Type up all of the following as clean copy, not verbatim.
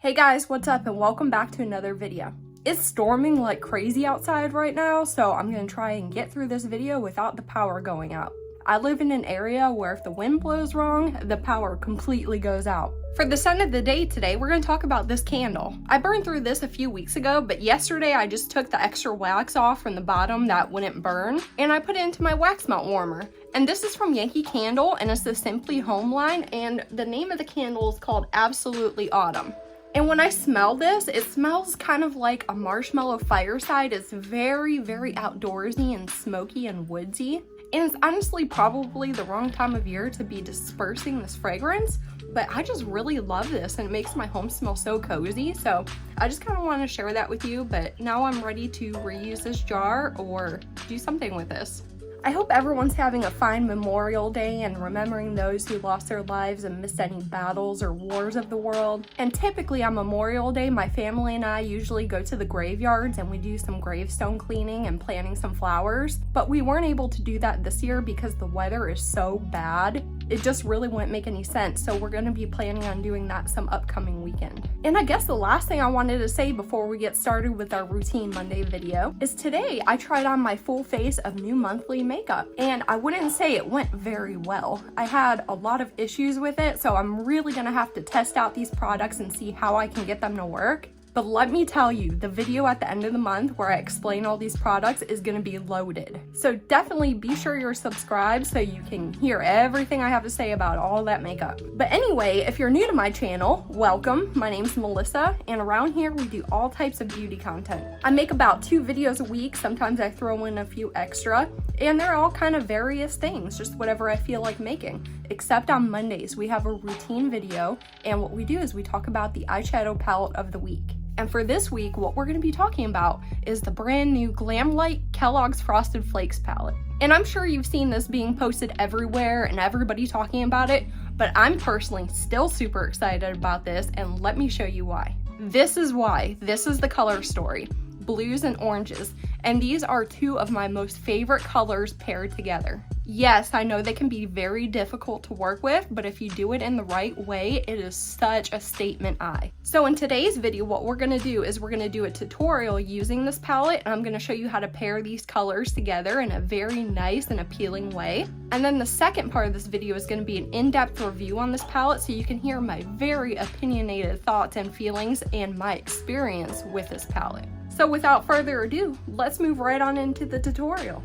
Hey guys, what's up and welcome back to another video. It's storming like crazy outside right now, so I'm gonna try and get through this video without the power going out. I live in an area where if the wind blows wrong, the power completely goes out. For the scent of the day today, we're gonna talk about this candle. I burned through this a few weeks ago, but yesterday I just took the extra wax off from the bottom that wouldn't burn, and I put it into my wax melt warmer. And this is from Yankee Candle, and it's the Simply Home line, and the name of the candle is called Absolutely Autumn. And when I smell this, it smells kind of like a marshmallow fireside. It's very, very outdoorsy and smoky and woodsy. And it's honestly probably the wrong time of year to be dispersing this fragrance, but I just really love this and it makes my home smell so cozy. So I just kind of want to share that with you, but now I'm ready to reuse this jar or do something with this. I hope everyone's having a fine Memorial Day and remembering those who lost their lives and missed any battles or wars of the world. And typically on Memorial Day, my family and I usually go to the graveyards and we do some gravestone cleaning and planting some flowers. But we weren't able to do that this year because the weather is so bad. It just really wouldn't make any sense. So we're going to be planning on doing that some upcoming weekend. And I guess the last thing I wanted to say before we get started with our routine Monday video is today I tried on my full face of New Monthly makeup and I wouldn't say it went very well. I had a lot of issues with it, so I'm really going to have to test out these products and see how I can get them to work. But let me tell you, the video at the end of the month where I explain all these products is going to be loaded. So definitely be sure you're subscribed so you can hear everything I have to say about all that makeup. But anyway, if you're new to my channel, welcome. My name's Melissa, and around here we do all types of beauty content. I make about 2 videos a week. Sometimes I throw in a few extra, and they're all kind of various things, just whatever I feel like making. Except on Mondays, we have a routine video, and what we do is we talk about the eyeshadow palette of the week. And for this week, what we're going to be talking about is the brand new Glamlite Kellogg's Frosted Flakes palette. And I'm sure you've seen this being posted everywhere and everybody talking about it, but I'm personally still super excited about this, and let me show you why. This is why. This is the color story. Blues and oranges, and these are 2 of my most favorite colors paired together. Yes, I know they can be very difficult to work with, but if you do it in the right way, it is such a statement eye. So in today's video, what we're going to do is we're going to do a tutorial using this palette, and I'm going to show you how to pair these colors together in a very nice and appealing way. And then the second part of this video is going to be an in-depth review on this palette so you can hear my very opinionated thoughts and feelings and my experience with this palette. So without further ado, let's move right on into the tutorial.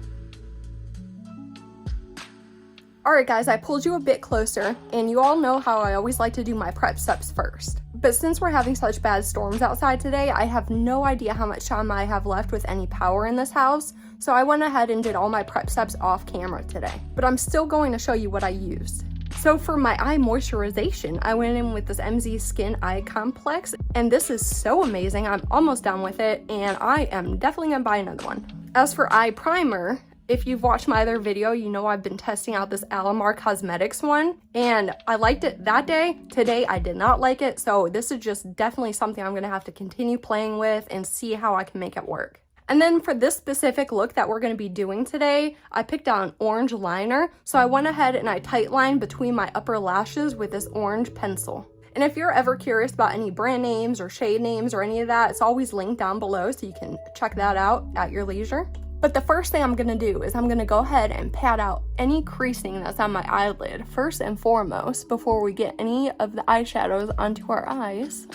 Alright guys, I pulled you a bit closer, and you all know how I always like to do my prep steps first. But since we're having such bad storms outside today, I have no idea how much time I have left with any power in this house, so I went ahead and did all my prep steps off camera today. But I'm still going to show you what I used. So for my eye moisturization, I went in with this MZ Skin Eye Complex, and this is so amazing. I'm almost done with it, and I am definitely gonna buy another one. As for eye primer, if you've watched my other video, you know I've been testing out this Alamar Cosmetics one, and I liked it that day. Today, I did not like it, so this is just definitely something I'm gonna have to continue playing with and see how I can make it work. And then for this specific look that we're going to be doing today, I picked out an orange liner. So I went ahead and I tight lined between my upper lashes with this orange pencil. And if you're ever curious about any brand names or shade names or any of that, it's always linked down below so you can check that out at your leisure. But the first thing I'm going to do is I'm going to go ahead and pat out any creasing that's on my eyelid first and foremost before we get any of the eyeshadows onto our eyes.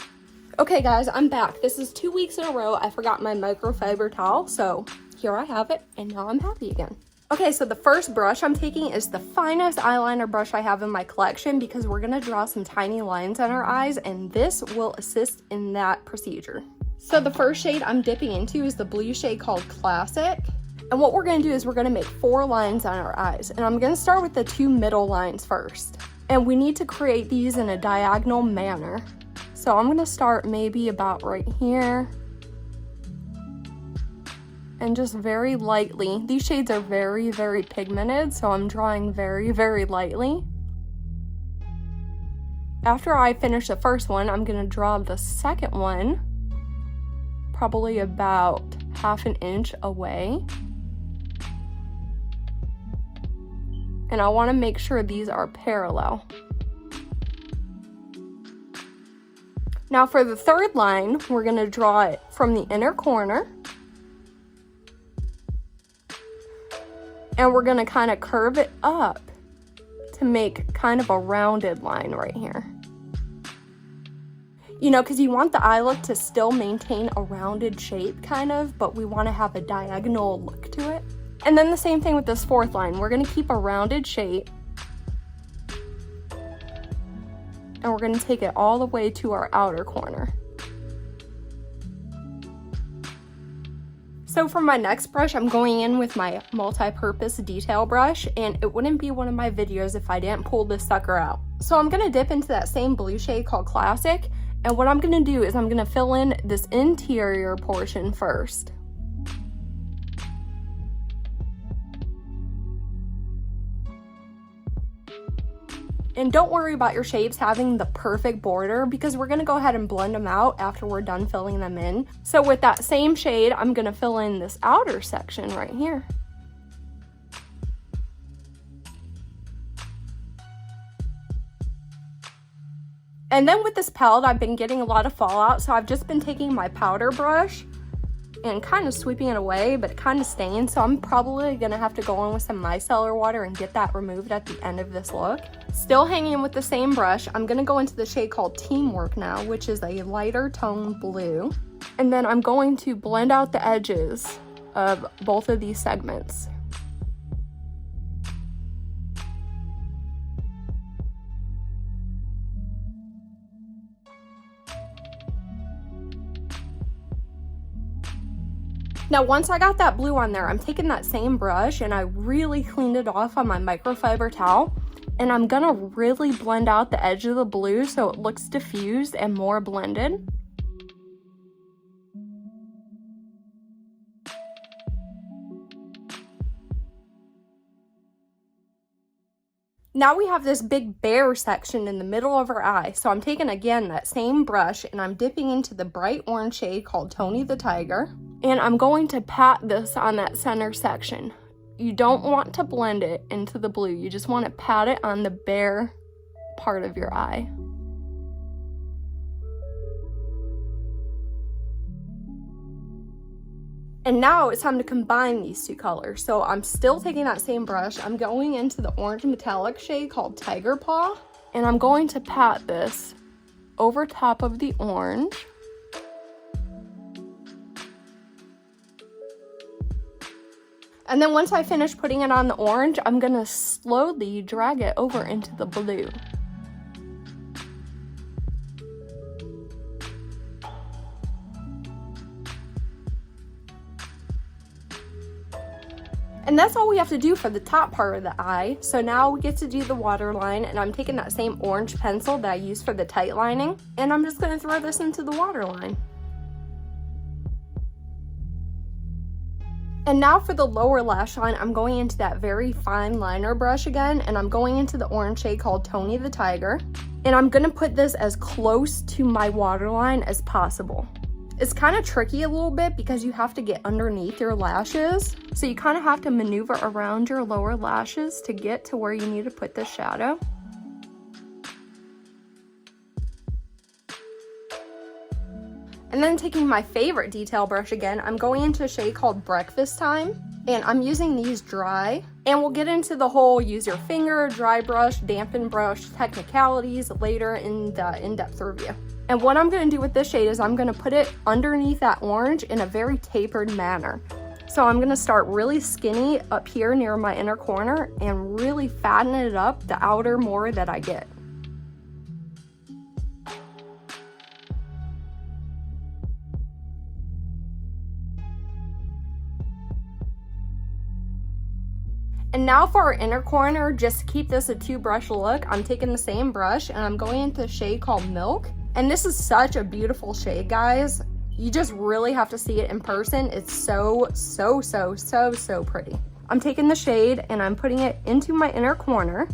Okay guys, I'm back. This is 2 weeks in a row I forgot my microfiber towel, so here I have it, and now I'm happy again. Okay, so the first brush I'm taking is the finest eyeliner brush I have in my collection because we're gonna draw some tiny lines on our eyes, and this will assist in that procedure. So the first shade I'm dipping into is the blue shade called Classic. And what we're gonna do is we're gonna make 4 lines on our eyes, and I'm gonna start with the 2 middle lines first. And we need to create these in a diagonal manner. So I'm gonna start maybe about right here. And just very lightly. These shades are very, very pigmented, so I'm drawing very, very lightly. After I finish the first one, I'm gonna draw the second one, probably about 1/2 inch away. And I wanna make sure these are parallel. Now for the third line, we're going to draw it from the inner corner. And we're going to kind of curve it up to make kind of a rounded line right here. You know, because you want the eye look to still maintain a rounded shape kind of, but we want to have a diagonal look to it. And then the same thing with this fourth line. We're going to keep a rounded shape. And we're going to take it all the way to our outer corner. So for my next brush, I'm going in with my multi-purpose detail brush, and it wouldn't be one of my videos if I didn't pull this sucker out. So I'm going to dip into that same blue shade called Classic, and what I'm going to do is I'm going to fill in this interior portion first. And don't worry about your shapes having the perfect border, because we're going to go ahead and blend them out after we're done filling them in. So with that same shade, I'm going to fill in this outer section right here. And then with this palette, I've been getting a lot of fallout, so I've just been taking my powder brush and kind of sweeping it away, but it kind of stained, so I'm probably gonna have to go in with some micellar water and get that removed at the end of this look. Still hanging with the same brush, I'm gonna go into the shade called Teamwork now, which is a lighter tone blue. And then I'm going to blend out the edges of both of these segments. Now once I got that blue on there, I'm taking that same brush and I really cleaned it off on my microfiber towel, and I'm gonna really blend out the edge of the blue so it looks diffused and more blended. Now we have this big bare section in the middle of our eye, so I'm taking again that same brush and I'm dipping into the bright orange shade called Tony the Tiger, and I'm going to pat this on that center section. You don't want to blend it into the blue, you just want to pat it on the bare part of your eye. And now it's time to combine these two colors. So I'm still taking that same brush. I'm going into the orange metallic shade called Tiger Paw, and I'm going to pat this over top of the orange. And then once I finish putting it on the orange, I'm gonna slowly drag it over into the blue. And that's all we have to do for the top part of the eye. So now we get to do the waterline, and I'm taking that same orange pencil that I used for the tight lining, and I'm just gonna throw this into the waterline. And now for the lower lash line, I'm going into that very fine liner brush again, and I'm going into the orange shade called Tony the Tiger. And I'm gonna put this as close to my waterline as possible. It's kind of tricky a little bit because you have to get underneath your lashes. So you kind of have to maneuver around your lower lashes to get to where you need to put the shadow. And then taking my favorite detail brush again, I'm going into a shade called Breakfast Time, and I'm using these dry. And we'll get into the whole use your finger, dry brush, dampen brush technicalities later in the in-depth review. And what I'm going to do with this shade is I'm going to put it underneath that orange in a very tapered manner. So I'm going to start really skinny up here near my inner corner and really fatten it up the outer more that I get. And now for our inner corner, just to keep this a two brush look, I'm taking the same brush and I'm going into a shade called Milk. And this is such a beautiful shade, guys. You just really have to see it in person. It's so pretty. I'm taking the shade and I'm putting it into my inner corner.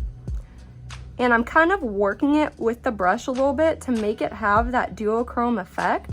And I'm kind of working it with the brush a little bit to make it have that duochrome effect.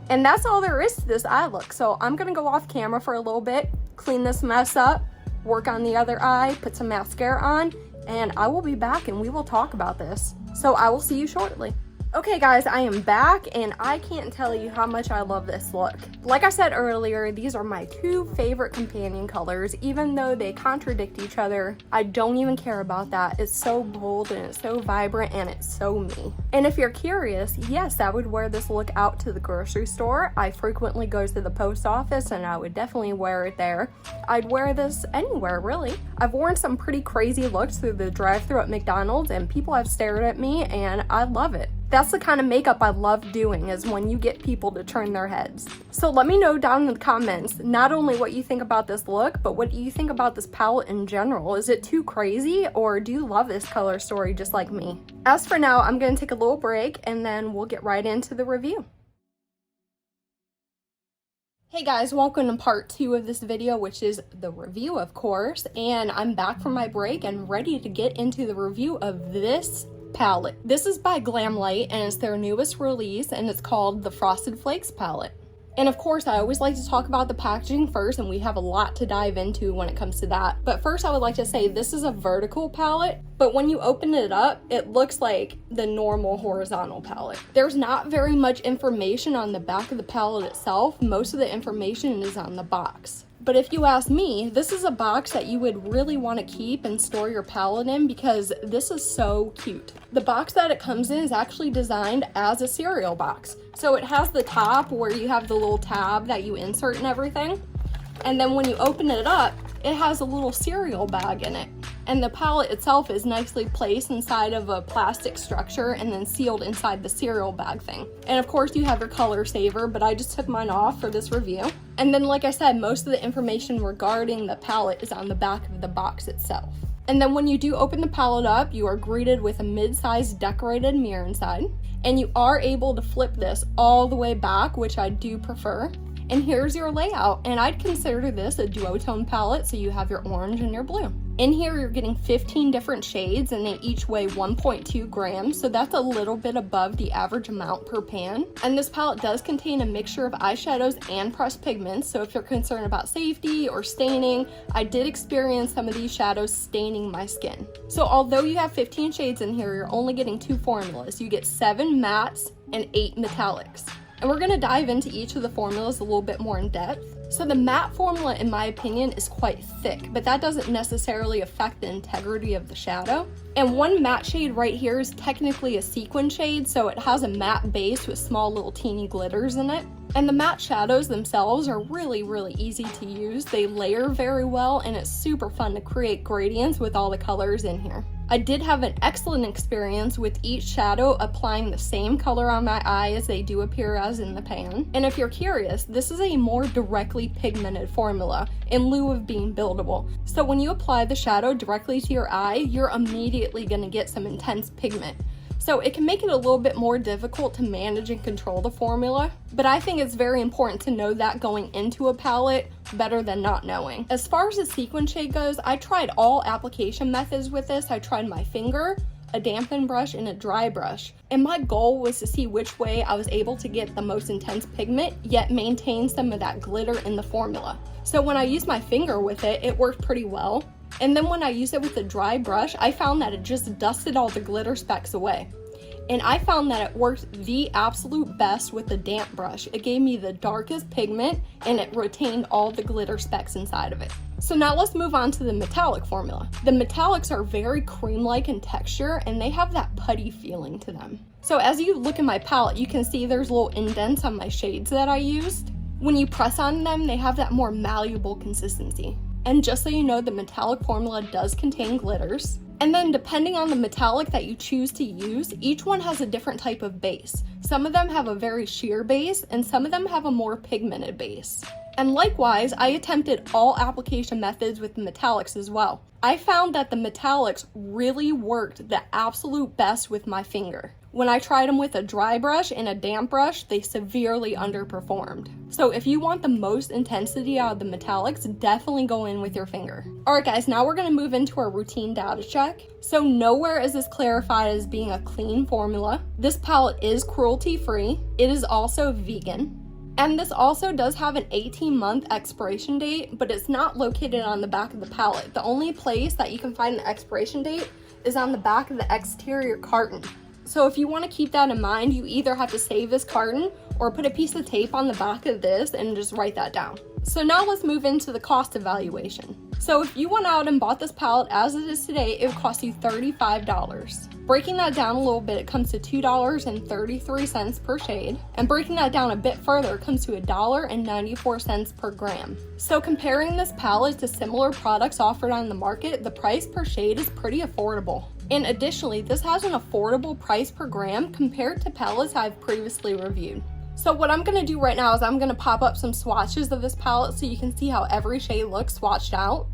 And that's all there is to this eye look. So I'm gonna go off camera for a little bit, clean this mess up, work on the other eye, put some mascara on, and I will be back and we will talk about this. So I will see you shortly. Okay guys, I am back and I can't tell you how much I love this look. Like I said earlier, these are my two favorite companion colors, even though they contradict each other. I don't even care about that. It's so bold and it's so vibrant and it's so me. And if you're curious, yes, I would wear this look out to the grocery store. I frequently go to the post office and I would definitely wear it there. I'd wear this anywhere really. I've worn some pretty crazy looks through the drive-thru at McDonald's and people have stared at me and I love it. That's the kind of makeup I love doing, is when you get people to turn their heads. So let me know down in the comments, not only what you think about this look, but what do you think about this palette in general? Is it too crazy, or do you love this color story just like me? As for now, I'm going to take a little break and then we'll get right into the review. Hey guys, welcome to part 2 of this video, which is the review of course, and I'm back from my break and ready to get into the review of this palette. This is by Glamlite and it's their newest release and it's called the Frosted Flakes palette. And of course, I always like to talk about the packaging first, and we have a lot to dive into when it comes to that. But first, I would like to say this is a vertical palette, but when you open it up, it looks like the normal horizontal palette. There's not very much information on the back of the palette itself. Most of the information is on the box. But if you ask me, this is a box that you would really want to keep and store your palette in because this is so cute. The box that it comes in is actually designed as a cereal box. So it has the top where you have the little tab that you insert and everything. And then when you open it up, it has a little cereal bag in it. And the palette itself is nicely placed inside of a plastic structure and then sealed inside the cereal bag thing. And of course you have your color saver, but I just took mine off for this review. And then like I said, most of the information regarding the palette is on the back of the box itself. And then when you do open the palette up, you are greeted with a mid-sized decorated mirror inside. And you are able to flip this all the way back, which I do prefer. And here's your layout, and I'd consider this a duotone palette, so you have your orange and your blue. In here, you're getting 15 different shades, and they each weigh 1.2 grams, so that's a little bit above the average amount per pan. And this palette does contain a mixture of eyeshadows and pressed pigments, so if you're concerned about safety or staining, I did experience some of these shadows staining my skin. So although you have 15 shades in here, you're only getting 2 formulas. You get 7 mattes and 8 metallics. And we're going to dive into each of the formulas a little bit more in depth. So the matte formula, in my opinion, is quite thick, but that doesn't necessarily affect the integrity of the shadow. And one matte shade right here is technically a sequin shade, so it has a matte base with small little teeny glitters in it. And the matte shadows themselves are really, really easy to use. They layer very well, and it's super fun to create gradients with all the colors in here. I did have an excellent experience with each shadow applying the same color on my eye as they do appear as in the pan. And if you're curious, this is a more directly pigmented formula in lieu of being buildable. So when you apply the shadow directly to your eye, you're immediately going to get some intense pigment. So it can make it a little bit more difficult to manage and control the formula, but I think it's very important to know that going into a palette better than not knowing. As far as the sequin shade goes, I tried all application methods with this. I tried my finger, a dampen brush, and a dry brush. And my goal was to see which way I was able to get the most intense pigment, yet maintain some of that glitter in the formula. So when I used my finger with it, it worked pretty well. And then when I used it with a dry brush, I found that it just dusted all the glitter specks away. And I found that it worked the absolute best with the damp brush. It gave me the darkest pigment and it retained all the glitter specks inside of it. So now let's move on to the metallic formula. The metallics are very cream-like in texture and they have that putty feeling to them. So as you look at my palette, you can see there's little indents on my shades that I used. When you press on them, they have that more malleable consistency. And just so you know, the metallic formula does contain glitters. And then depending on the metallic that you choose to use, each one has a different type of base. Some of them have a very sheer base and some of them have a more pigmented base. And likewise, I attempted all application methods with the metallics as well. I found that the metallics really worked the absolute best with my finger. When I tried them with a dry brush and a damp brush, they severely underperformed. So if you want the most intensity out of the metallics, definitely go in with your finger. Alright guys, now we're going to move into our routine data check. So nowhere is this clarified as being a clean formula. This palette is cruelty-free. It is also vegan. And this also does have an 18-month expiration date, but it's not located on the back of the palette. The only place that you can find an expiration date is on the back of the exterior carton. So if you want to keep that in mind, you either have to save this carton or put a piece of tape on the back of this and just write that down. So now let's move into the cost evaluation. So if you went out and bought this palette as it is today, it would cost you $35. Breaking that down a little bit, it comes to $2.33 per shade. And breaking that down a bit further, it comes to $1.94 per gram. So comparing this palette to similar products offered on the market, the price per shade is pretty affordable. And additionally, this has an affordable price per gram compared to palettes I've previously reviewed. So what I'm going to do right now is I'm going to pop up some swatches of this palette so you can see how every shade looks swatched out.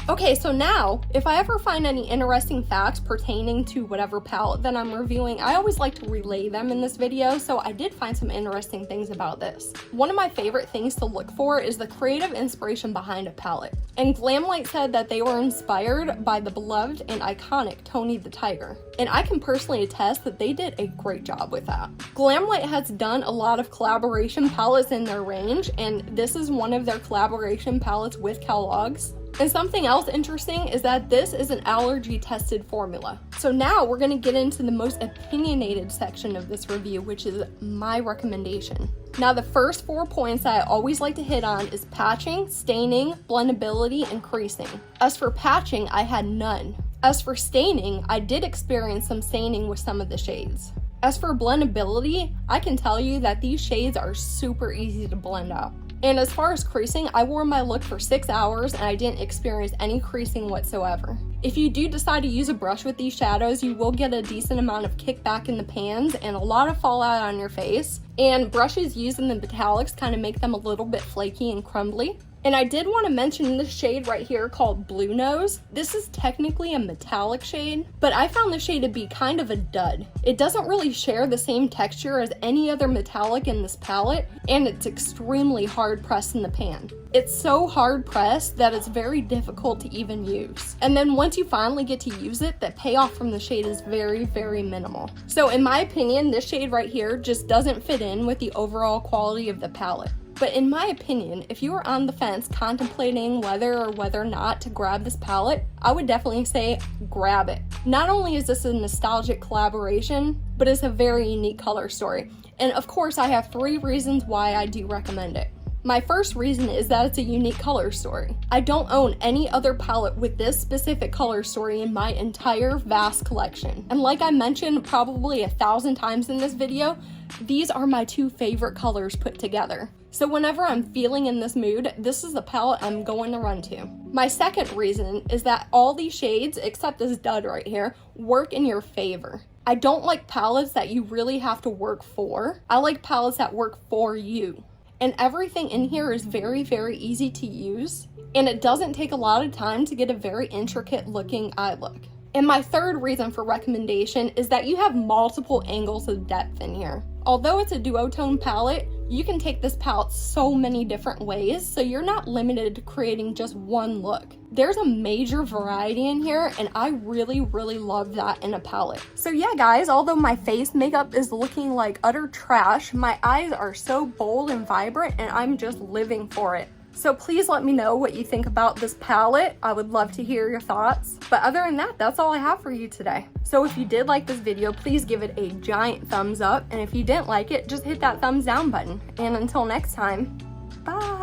Okay, so now, if I ever find any interesting facts pertaining to whatever palette that I'm reviewing, I always like to relay them in this video, so I did find some interesting things about this. One of my favorite things to look for is the creative inspiration behind a palette. And Glamlite said that they were inspired by the beloved and iconic Tony the Tiger. And I can personally attest that they did a great job with that. Glamlite has done a lot of collaboration palettes in their range, and this is one of their collaboration palettes with Kellogg's. And something else interesting is that this is an allergy tested formula. So now we're going to get into the most opinionated section of this review, which is my recommendation. Now the first 4 points that I always like to hit on is patching, staining, blendability, and creasing. As for patching, I had none. As for staining, I did experience some staining with some of the shades. As for blendability, I can tell you that these shades are super easy to blend out. And as far as creasing, I wore my look for 6 hours and I didn't experience any creasing whatsoever. If you do decide to use a brush with these shadows, you will get a decent amount of kickback in the pans and a lot of fallout on your face. And brushes used in the metallics kind of make them a little bit flaky and crumbly. And I did want to mention this shade right here called Blue Nose. This is technically a metallic shade, but I found the shade to be kind of a dud. It doesn't really share the same texture as any other metallic in this palette, and it's extremely hard pressed in the pan. It's so hard pressed that it's very difficult to even use. And then once you finally get to use it, the payoff from the shade is very, very minimal. So in my opinion, this shade right here just doesn't fit in with the overall quality of the palette. But in my opinion, if you are on the fence contemplating whether or not to grab this palette, I would definitely say grab it. Not only is this a nostalgic collaboration, but it's a very unique color story. And of course, I have 3 reasons why I do recommend it. My first reason is that it's a unique color story. I don't own any other palette with this specific color story in my entire vast collection. And like I mentioned probably 1,000 times in this video, these are my 2 favorite colors put together. So whenever I'm feeling in this mood, this is the palette I'm going to run to. My second reason is that all these shades, except this dud right here, work in your favor. I don't like palettes that you really have to work for. I like palettes that work for you. And everything in here is very, very easy to use. And it doesn't take a lot of time to get a very intricate looking eye look. And my third reason for recommendation is that you have multiple angles of depth in here. Although it's a duotone palette, you can take this palette so many different ways, so you're not limited to creating just one look. There's a major variety in here, and I really, really love that in a palette. So yeah, guys, although my face makeup is looking like utter trash, my eyes are so bold and vibrant, and I'm just living for it. So please let me know what you think about this palette. I would love to hear your thoughts. But other than that, that's all I have for you today. So if you did like this video, please give it a giant thumbs up. And if you didn't like it, just hit that thumbs down button. And until next time, bye.